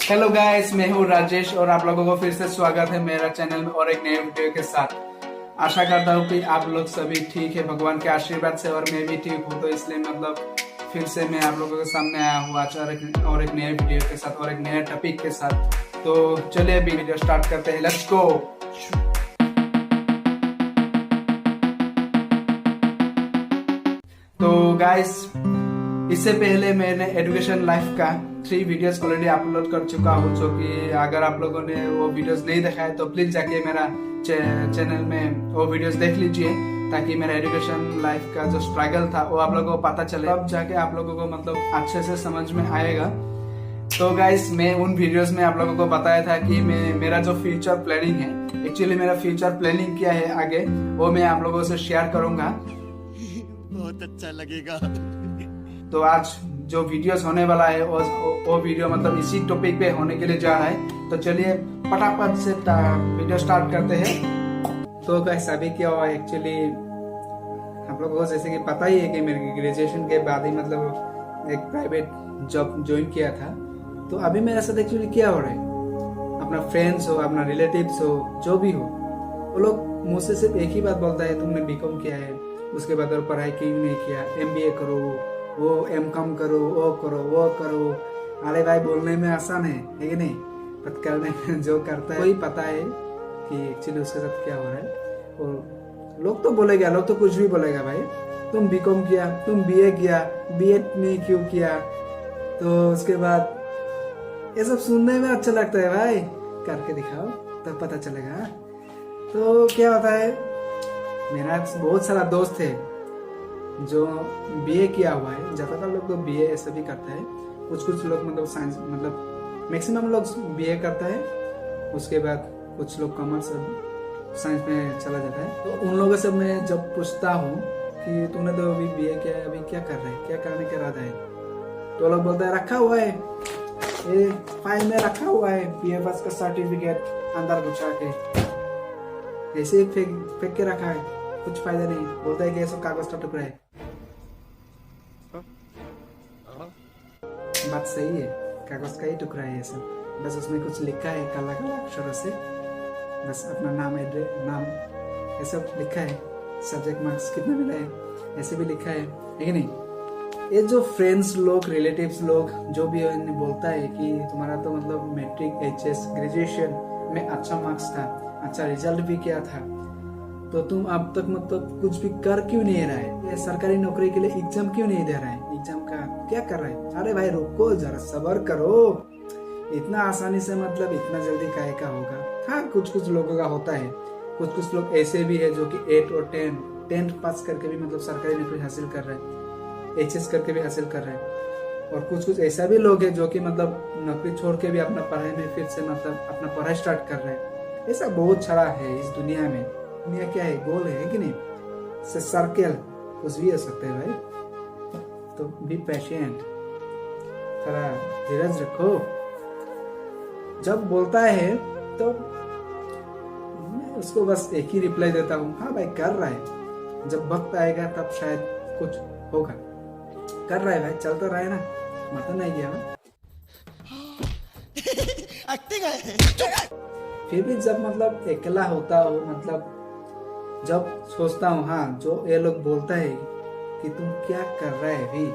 Hello guys, मैं हूँ राजेश और आप लोगों को फिर से स्वागत है मेरा चैनल में और एक नए वीडियो के साथ। आशा करता हूँ कि आप लोग सभी ठीक है भगवान के आशीर्वाद से, और मैं भी ठीक हूँ। तो इसलिए फिर से मैं आप लोगों के सामने आया हूँ आज और एक नए वीडियो के साथ और एक नए टॉपिक के साथ। तो चलिए अभी वीडियो स्टार्ट करते हैं। Let's go. तो गाइस, इससे पहले मैंने एजुकेशन लाइफ का 3 वीडियोस ऑलरेडी अपलोड कर चुका हूँ, जो कि अगर आप लोगों ने वो वीडियोस नहीं देखा है तो प्लीज जाके मेरा चैनल में वो वीडियोस देख लीजिए, ताकि मेरा एजुकेशन लाइफ का जो स्ट्रगल था वो आप लोगों को पता चले। अब जाके आप लोगों को अच्छे से समझ में आएगा। तो गाइस, मैं उन वीडियोस में आप लोगों को बताया था कि मेरा जो फ्यूचर प्लानिंग है, एक्चुअली मेरा फ्यूचर प्लानिंग क्या है आगे, वो मैं आप लोगों से शेयर करूंगा। बहुत अच्छा लगेगा। तो आज जो वीडियोस होने वाला है वो वीडियो इसी टॉपिक पे होने के लिए जा रहा है। तो चलिए फटाफट से वीडियो स्टार्ट करते हैं। तो गाइस, अभी क्या हुआ एक्चुअली आप लोगों को जैसे कि पता ही है कि मेरे ग्रेजुएशन के बाद ही एक प्राइवेट जॉब ज्वाइन किया था। तो अभी मेरे साथ एक्चुअली क्या हो रहा है, अपना फ्रेंड्स हो, अपना रिलेटिव्स हो, जो भी हो, वो लोग मुझसे सिर्फ एक ही बात बोलता है, तुमने बीकॉम किया है, उसके बाद और पढ़ाई क्यों नहीं किया, एमबीए करो, वो एमकॉम करो, वो करो, वो करो। अरे भाई, बोलने में आसान है कि नहीं, पर करने में जो करता है वही पता है कि एक्चुअली उसके साथ क्या हो रहा है। और लोग तो बोलेगा, लोग तो कुछ भी बोलेगा भाई, तुम बीकॉम किया, तुम बीए किया, बीए नहीं क्यों किया। तो उसके बाद ये सब सुनने में अच्छा लगता है भाई, करके दिखाओ तब पता चलेगा। तो क्या होता है, मेरा बहुत सारा दोस्त है जो बीए किया हुआ है। ज्यादातर लोग तो बीए ऐसा भी करता है, कुछ लोग साइंस मैक्सिमम लोग बीए करता है, उसके बाद कुछ लोग कॉमर्स साइंस में चला जाता है। तो उन लोगों से मैं जब पूछता हूँ कि तूने तो अभी बीए किया है, अभी क्या कर रहे है, क्या करने का इरादा है, तो लोग बोलते हैं रखा हुआ है, ये फाइल में रखा हुआ है बीए पास का सर्टिफिकेट, अंदर घुसा के ऐसे ही फेंक के रखा है, कुछ फायदा नहीं। बोलता है कि ये सब कागज का टुकड़ा है। बात सही है, कागज का ही टुकड़ा है ये सब, बस उसमें कुछ लिखा है काला काला अक्षरों से, बस अपना नाम, एड्रेस, नाम, ये सब लिखा है, सब्जेक्ट मार्क्स कितना मिला है ऐसे भी लिखा है कि नहीं। ये जो फ्रेंड्स लोग, रिलेटिव्स लोग जो भी है, बोलता है कि तुम्हारा तो मैट्रिक, एचएस, ग्रेजुएशन में अच्छा मार्क्स था, अच्छा रिजल्ट भी किया था, तो तुम अब तक कुछ भी कर क्यों नहीं रहा है, ये सरकारी नौकरी के लिए एग्जाम क्यों नहीं दे रहा है, एग्जाम का क्या कर रहा है। अरे भाई रुको जरा, सब्र करो, इतना आसानी से इतना जल्दी काहे का होगा। हाँ, कुछ लोगों का होता है, कुछ लोग ऐसे भी है जो कि 8 और 10 पास करके भी सरकारी नौकरी हासिल कर रहे हैं, एचएस करके भी हासिल कर रहे हैं। और कुछ ऐसा भी लोग है जो कि नौकरी छोड़ के भी अपना पढ़ाई में फिर से अपना पढ़ाई स्टार्ट कर रहे हैं। ऐसा बहुत सारा है इस दुनिया में। दुनिया क्या है, गोल है कि नहीं, से सर्कल कुछ भी हो सकता है भाई। तो बी पेशेंट, थोड़ा धीरज रखो। जब बोलता है तो मैं उसको बस एक ही रिप्लाई देता हूँ, हाँ भाई कर रहा है, जब वक्त आएगा तब शायद कुछ होगा। कर रहा है भाई, चलता रहा है ना, मत नहीं गया फिर भी जब अकेला होता हो, जब सोचता हूँ, हाँ जो ये लोग बोलता है कि तुम क्या कर रहा है अभी,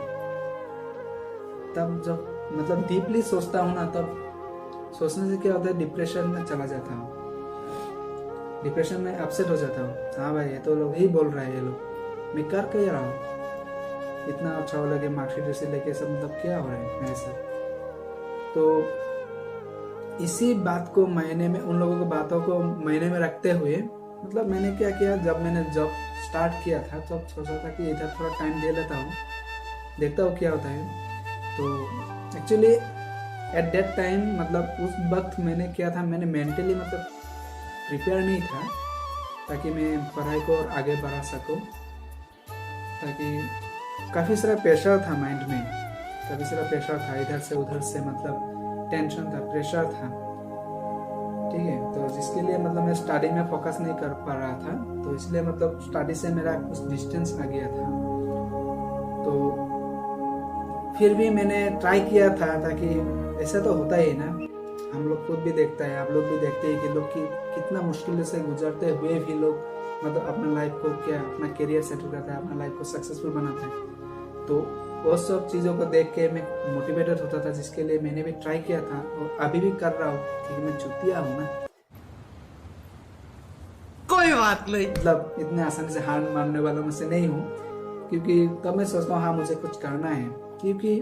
तब जब डीपली सोचता हूँ ना, तब सोचने से क्या होता है, डिप्रेशन में चला जाता हूँ, डिप्रेशन में अपसेट हो जाता हूँ। हाँ भाई, ये तो लोग ही बोल रहा है, ये लोग, मैं कर क्या रहा हूँ, इतना अच्छा हो लगे मार्कशीट से लेके सब, क्या हो रहा है मेरे साथ। तो इसी बात को मायने में, उन लोगों की बातों को मायने में रखते हुए मैंने क्या किया, जब मैंने जॉब स्टार्ट किया था तब सोचा था कि इधर थोड़ा टाइम दे लेता हूँ, देखता हूँ क्या होता है। तो एक्चुअली एट दैट टाइम उस वक्त मैंने क्या था, मैंने मेंटली प्रिपेयर नहीं था ताकि मैं पढ़ाई को और आगे बढ़ा सकूँ, ताकि काफ़ी सारा प्रेशर था माइंड में, काफ़ी सारा प्रेशर था, इधर से उधर से टेंशन था, प्रेशर था, ठीक है। तो जिसके लिए मैं स्टडी में फोकस नहीं कर पा रहा था, तो इसलिए स्टडी से मेरा कुछ डिस्टेंस आ गया था। तो फिर भी मैंने ट्राई किया था, ताकि ऐसा तो होता ही ना, हम लोग खुद भी देखता है, आप लोग भी देखते हैं कि लोग कितना मुश्किल से गुजरते हुए भी लोग मतलब अपना लाइफ को क्या अपना करियर सेटल करता है, अपना लाइफ को सक्सेसफुल बनाता है। तो वो सब चीज़ों को देख के मैं मोटिवेटेड होता था, जिसके लिए मैंने भी ट्राई किया था और अभी भी कर रहा हूँ, क्योंकि मैं चुतिया हूँ ना। कोई बात नहीं, मतलब इतने आसानी से हार मानने वालों में से नहीं हूँ, क्योंकि तब मैं सोचता हूँ हाँ मुझे कुछ करना है, क्योंकि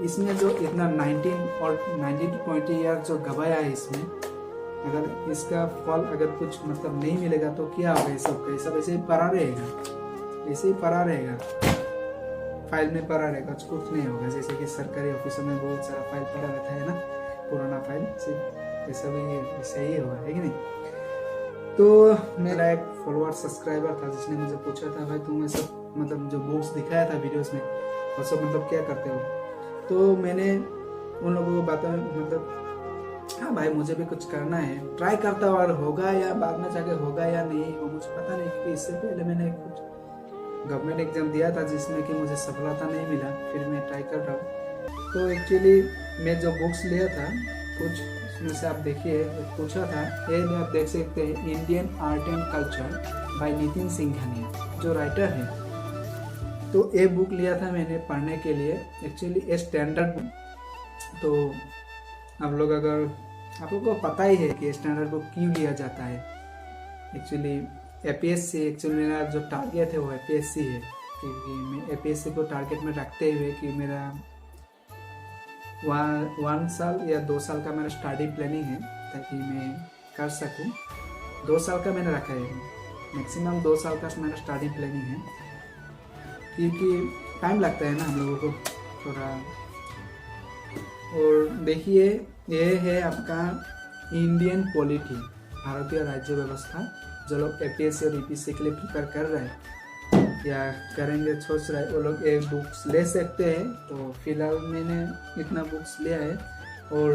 इसमें जो इतना 19 to 20 ईयर जो गवाया है इसमें, अगर इसका फल अगर कुछ मतलब नहीं मिलेगा तो क्या होगा? ये सब ऐसे ही पड़ा रहेगा, ऐसे ही पड़ा रहेगा, फाइल में पड़ा रहेगा, कुछ नहीं होगा। जैसे कि सरकारी ऑफिसों में बहुत सारा फाइल पड़ा रहता है ना, पुराना फाइल, सिर्फ ऐसा भी ऐसा ही होगा, है कि नहीं? तो मेरा एक फॉलोअर सब्सक्राइबर था जिसने मुझे पूछा था भाई तुम ऐसा मतलब जो बुक्स दिखाया था वीडियोस में वो सब मतलब क्या करते हो? तो मैंने उन लोगों को बताया मतलब हाँ भाई मुझे भी कुछ करना है, ट्राई करता हूँ, और होगा या बाद में जाके होगा या नहीं वो मुझे पता नहीं, क्योंकि इससे पहले मैंने कुछ गवर्नमेंट एग्जाम दिया था जिसमें कि मुझे सफलता नहीं मिला, फिर मैं ट्राई कर रहा हूँ। तो एक्चुअली मैं जो बुक्स लिया था कुछ उसमें से आप देखिए, पूछा था ये आप देख सकते हैं, Indian art and culture by Nitin Singhania जो राइटर है। तो ये बुक लिया था मैंने पढ़ने के लिए, एक्चुअली ये स्टैंडर्ड बुक। तो आप लोग अगर आप लोग को पता ही है कि स्टैंडर्ड बुक क्यों लिया जाता है, एक्चुअली APSC, एक्चुअली मेरा जो टारगेट है वो APSC है, क्योंकि मैं APSC को टारगेट में रखते हुए कि मेरा 1 साल या 2 साल का मेरा स्टडी प्लानिंग है ताकि मैं कर सकूं। 2 साल का मैंने रखा है, मैक्सिमम 2 साल का मेरा स्टडी प्लानिंग है, क्योंकि टाइम लगता है ना हम लोगों को थोड़ा। और देखिए ये है आपका इंडियन पॉलिटी, भारतीय राज्य व्यवस्था। जो लोग APSC और UPSC के लिए प्रिपेयर कर रहे हैं या करेंगे सोच रहे हैं वो लोग ये बुक्स ले सकते हैं। तो फिलहाल मैंने इतना बुक्स लिया है और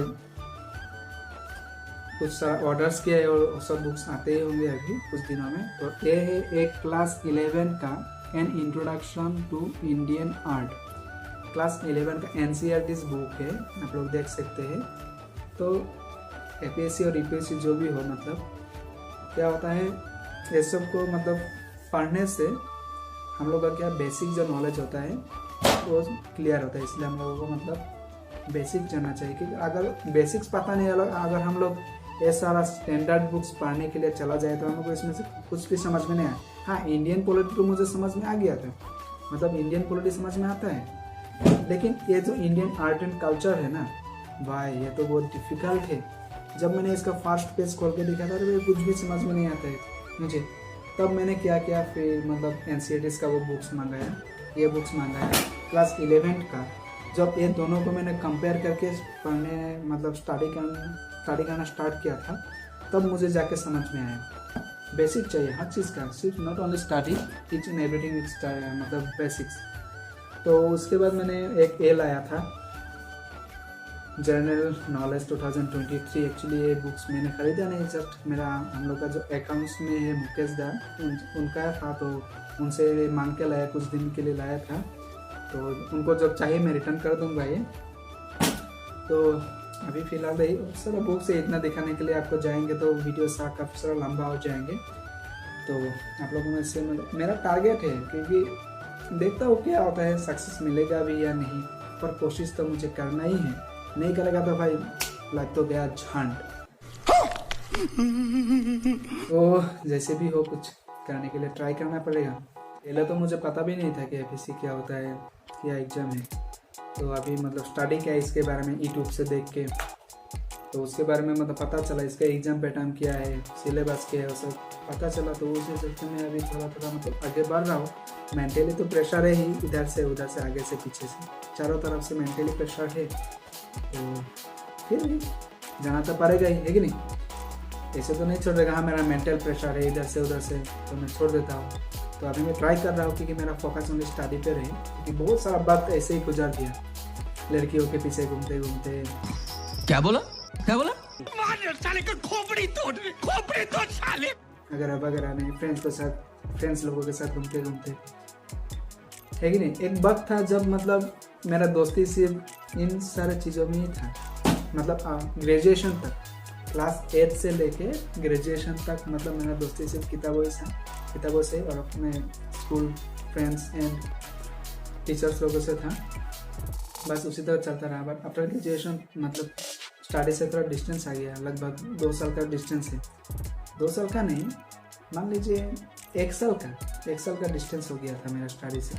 कुछ सारा ऑर्डर्स किया है और सब बुक्स आते ही होंगे अभी कुछ दिनों में। तो ये है एक क्लास 11 का an introduction to Indian art, class 11 का NCERT बुक है, आप लोग देख सकते हैं। तो APSC और UPSC जो भी हो मतलब क्या होता है ये सब को मतलब पढ़ने से हम लोग का क्या बेसिक जो नॉलेज होता है वो क्लियर होता है, इसलिए हम लोगों को मतलब बेसिक जानना चाहिए। क्योंकि अगर बेसिक्स पता नहीं अगर हम लोग ये सारा स्टैंडर्ड बुक्स पढ़ने के लिए चला जाए तो हमको इसमें से कुछ भी समझ में नहीं आया। हाँ इंडियन पॉलिटी तो मुझे समझ में आ गया था, मतलब इंडियन पॉलिटी समझ में आता है, लेकिन ये जो इंडियन आर्ट एंड कल्चर है ना भाई ये तो बहुत डिफिकल्ट है। जब मैंने इसका फर्स्ट पेज खोल के देखा था तो कुछ भी समझ में नहीं आता है मुझे। तब मैंने क्या किया फिर मतलब NCERT का वो बुक्स मंगाया, ये बुक्स मंगाया क्लास 11 का। जब ये दोनों को मैंने कंपेयर करके पढ़ने मतलब स्टडी करना स्टार्ट किया था तब मुझे जाके समझ में आया बेसिक चाहिए हर चीज़ का, सिर्फ not only study, each and everything मतलब बेसिक्स। तो उसके बाद मैंने एक ए लाया था जनरल नॉलेज 2023। एक्चुअली ये बुक्स मैंने खरीदा नहीं, जस्ट मेरा हम लोग का जो अकाउंट्स में है मुकेश दा उनका था, तो उनसे मांग के लाया, कुछ दिन के लिए लाया था। तो उनको जब चाहिए मैं रिटर्न कर दूंगा ये। तो अभी फ़िलहाल यही सारा बुक से इतना दिखाने के लिए आपको जाएंगे तो वीडियो काफ़ी सारा लंबा हो जाएंगे। तो आप लोगों में से मेरा टारगेट है, क्योंकि देखता हूँ क्या होता है, सक्सेस मिलेगा भी या नहीं, पर कोशिश तो मुझे करना ही है। नहीं करेगा तो भाई लग तो गया झंड। तो जैसे भी हो कुछ करने के लिए ट्राई करना पड़ेगा। पहले तो मुझे पता भी नहीं था कि APSC क्या होता है, क्या एग्ज़ाम है। तो अभी मतलब स्टडी क्या है इसके बारे में यूट्यूब से देख के, तो उसके बारे में मतलब पता चला, इसका एग्ज़ाम पैटर्न क्या है, सिलेबस क्या है, वो सब पता चला। तो उसी चलते मैं अभी थोड़ा थोड़ा मतलब आगे बढ़ रहा हूँ। मेंटली तो प्रेशर है ही, इधर से उधर से आगे से पीछे से चारों तरफ से मेंटली प्रेशर है। तो फिर भी जाना तो पड़ेगा ही, है कि नहीं? ऐसे तो नहीं छोड़ देगा। हाँ मेरा मेंटल प्रेशर है इधर से उधर से, तो मैं छोड़ देता हूँ। तो अभी मैं ट्राई कर रहा हूँ क्योंकि मेरा फोकस ओनली स्टडी पे रहे, क्योंकि बहुत सारा वक्त ऐसे ही गुजार दिया लड़कियों के पीछे घूमते घूमते। क्या बोला साले का खोपड़ी तोड़ साले। वगैरह नहीं, फ्रेंड्स लोगों के साथ घूमते घूमते, है कि नहीं? एक वक्त था जब मतलब मेरा दोस्ती सिर्फ इन सारे चीज़ों में ही था, मतलब ग्रेजुएशन तक, क्लास 8 से लेके ग्रेजुएशन तक मतलब मेरा दोस्ती सिर्फ किताबों से और अपने स्कूल फ्रेंड्स एंड टीचर्स लोगों से था, बस उसी तरह चलता रहा। बट आफ्टर ग्रेजुएशन मतलब स्टडी से थोड़ा डिस्टेंस आ गया, लगभग 2 साल का डिस्टेंस है, 2 साल का नहीं, मान लीजिए 1 साल का डिस्टेंस हो गया था मेरा स्टडी से।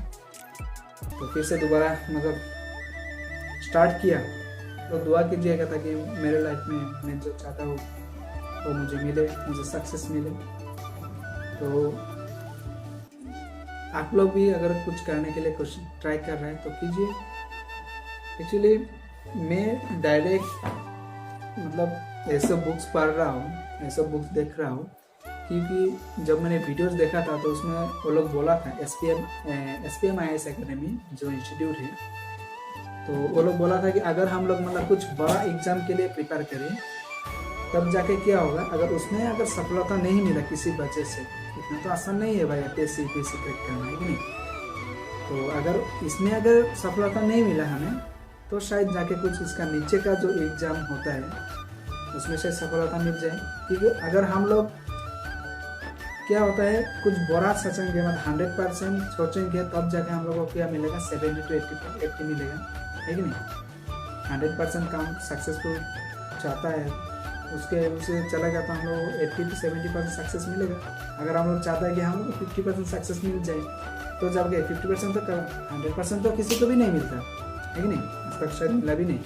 तो फिर से दोबारा मतलब स्टार्ट किया। तो दुआ कीजिएगा ताकि मेरे लाइफ में मैं जो चाहता हूँ वो मुझे मिले, मुझे सक्सेस मिले। तो आप लोग भी अगर कुछ करने के लिए कुछ ट्राई कर रहे हैं तो कीजिए। एक्चुअली मैं डायरेक्ट मतलब ऐसे बुक्स पढ़ रहा हूँ, ऐसे बुक्स देख रहा हूँ, क्योंकि जब मैंने वीडियोस देखा था तो उसमें वो लोग बोला था SPM IAS एकेडमी जो इंस्टीट्यूट है, तो वो लोग बोला था कि अगर हम लोग मतलब कुछ बड़ा एग्जाम के लिए प्रिपेयर करें तब जाके क्या होगा, अगर उसमें अगर सफलता नहीं मिला किसी वजह से, इतना तो आसान नहीं है भाई APSC UPSC क्रैक करना, है कि नहीं। तो अगर इसमें अगर सफलता नहीं मिला हमें तो शायद जाके कुछ इसका नीचे का जो एग्ज़ाम होता है उसमें शायद सफलता मिल जाए। क्योंकि अगर हम लोग क्या होता है कुछ बड़ा सोचेंगे मतलब 100% सोचेंगे तब जाके हम लोगों को क्या मिलेगा, 70 to 80 मिलेगा, है कि नहीं। 100% काम सक्सेसफुल चाहता है उसे चलेगा तो हम लोग 80 to 70% सक्सेस मिलेगा। अगर हम लोग चाहता है कि हम लोग 50% सक्सेस मिल जाए तो जब 50% तो 100% तो किसी को भी नहीं मिलता, है कि नहीं, आज तक शायद मिला भी नहीं।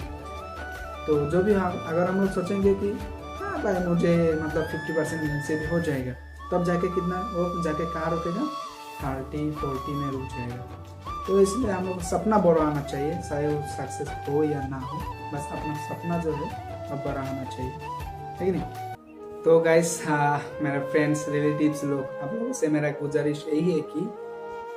तो जो भी अगर हम लोग सोचेंगे कि हाँ भाई मुझे मतलब 50% से भी हो जाएगा, तब जाके कितना वो जाके कहाँ रुकेगा, 30-40 में रुक जाएगा। तो इसलिए हम लोग सपना बड़ा आना चाहिए, चाहे वो सक्सेस हो या ना हो, बस अपना सपना जो है अब बड़ा आना चाहिए, है कि नहीं। तो गाइस मेरे फ्रेंड्स रिलेटिव्स लोग, आप लोगों से मेरा गुजारिश यही है कि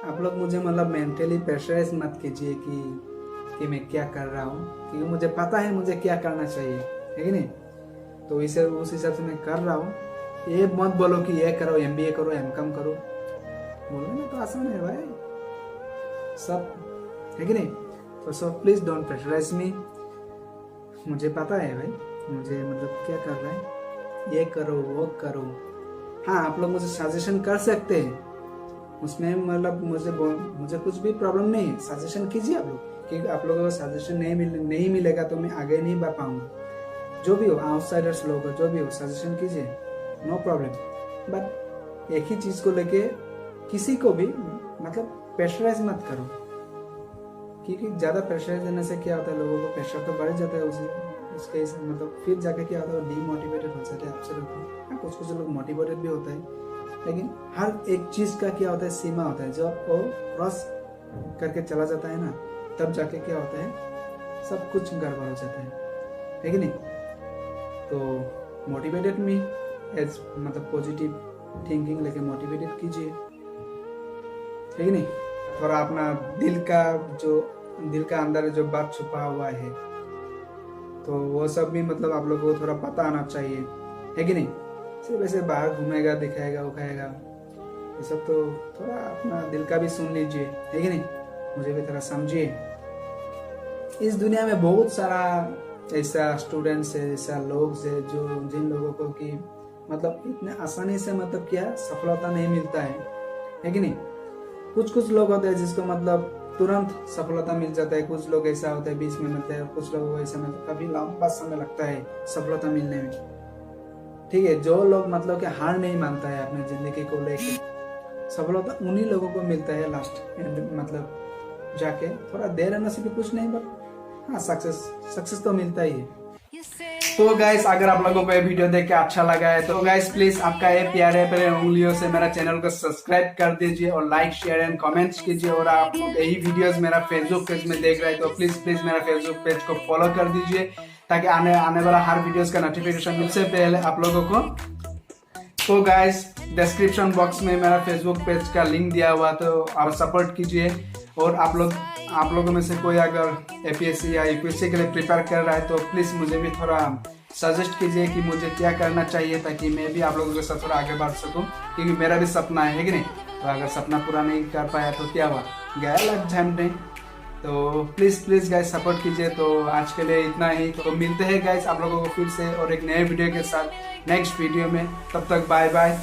आप लोग मुझे मतलब मेंटली प्रेशराइज मत कीजिए कि मैं क्या कर रहा हूँ, क्योंकि मुझे पता है मुझे क्या करना चाहिए, है कि नहीं। तो इसे उस हिसाब से मैं कर रहा हूँ। ये मत बोलो कि ये करो, MBA करो, MCOM करो, बोलने में तो आसान है भाई सब, है कि नहीं। तो सब प्लीज डोंट प्रेशराइज मी, मुझे पता है भाई मुझे मतलब क्या कर रहा है, ये करो वो करो। हाँ आप लोग मुझे सजेशन कर सकते हैं, उसमें मतलब मुझे कुछ भी प्रॉब्लम नहीं है, सजेशन कीजिए आप लोग, क्योंकि आप लोगों को सजेशन नहीं मिलेगा तो मैं आगे नहीं बढ़ पाऊंगा। जो भी हो आउटसाइडर्स लोग जो भी हो सजेशन कीजिए, नो प्रॉब्लम। बट एक ही चीज को लेके किसी को भी मतलब प्रेशराइज मत करो, क्योंकि ज्यादा प्रेशराइज देने से क्या होता है, लोगों को प्रेशर तो बढ़ जाता है उसके मतलब फिर जाके क्या होता है डीमोटिवेटेड हो जाते हैं आपसे लोग। कुछ लोग मोटिवेटेड भी होता है, लेकिन हर एक चीज का क्या होता है सीमा होता है, जब वो क्रॉस करके चला जाता है ना तब जाके क्या होता है सब कुछ गड़बड़ हो जाता है कि नहीं। तो मोटिवेटेड मी एज मतलब पॉजिटिव थिंकिंग लेके मोटिवेटेड कीजिए, है कि नहीं। थोड़ा अपना दिल का अंदर जो बात छुपा हुआ है तो वो सब भी मतलब आप लोगों को थोड़ा पता आना चाहिए, है कि नहीं। सिर्फ ऐसे बाहर घूमेगा दिखाएगा उखाएगा, ये सब तो थोड़ा अपना दिल का भी सुन लीजिए, है कि नहीं। मुझे भी थोड़ा समझिए, इस दुनिया में बहुत सारा ऐसा स्टूडेंट्स है, ऐसा लोग है जो जिन लोगों को कि मतलब इतने आसानी से मतलब क्या सफलता नहीं मिलता है कि नहीं। कुछ लोग होते हैं जिसको मतलब तुरंत सफलता मिल जाता है, कुछ लोग ऐसा होता है बीच में मिलते हैं, कुछ लोगों को ऐसा मिलता है कभी लंबा समय लगता है सफलता मिलने में, ठीक है। जो लोग मतलब कि हार नहीं मानता है अपने जिंदगी को लेके, सफलता उन्हीं लोगों को मिलता है लास्ट मतलब जाके। थोड़ा देर रहने से भी कुछ नहीं, बट हाँ सक्सेस तो मिलता ही है। तो गाइस अगर आप लोगों को ये वीडियो देख के अच्छा लगा है तो गाइस प्लीज आपका ये प्यारे उंगलियों से मेरा चैनल को सब्सक्राइब कर दीजिए और लाइक शेयर एंड कमेंट्स कीजिए। और आप लोग यही वीडियोस मेरा फेसबुक पेज में देख रहे हैं तो प्लीज मेरा फेसबुक पेज को फॉलो कर दीजिए ताकि आने वाला हर वीडियोस का नोटिफिकेशन मिलने से पहले आप लोगों को। तो गाइस डिस्क्रिप्शन बॉक्स में मेरा फेसबुक पेज का लिंक दिया हुआ, तो आप सपोर्ट कीजिए। और आप लोगों में से कोई अगर APSC या UPSC के लिए प्रिपेयर कर रहा है तो प्लीज़ मुझे भी थोड़ा सजेस्ट कीजिए कि मुझे क्या करना चाहिए ताकि मैं भी आप लोगों के साथ थोड़ा आगे बढ़ सकूं, क्योंकि मेरा भी सपना है कि नहीं। तो अगर सपना पूरा नहीं कर पाया तो क्या हुआ, गया लाइफ झंडे, तो प्लीज प्लीज गाइस सपोर्ट कीजिए। तो आज के लिए इतना ही, तो मिलते हैं गाइस आप लोगों को फिर से और एक नए वीडियो के साथ नेक्स्ट वीडियो में। तब तक बाय बाय।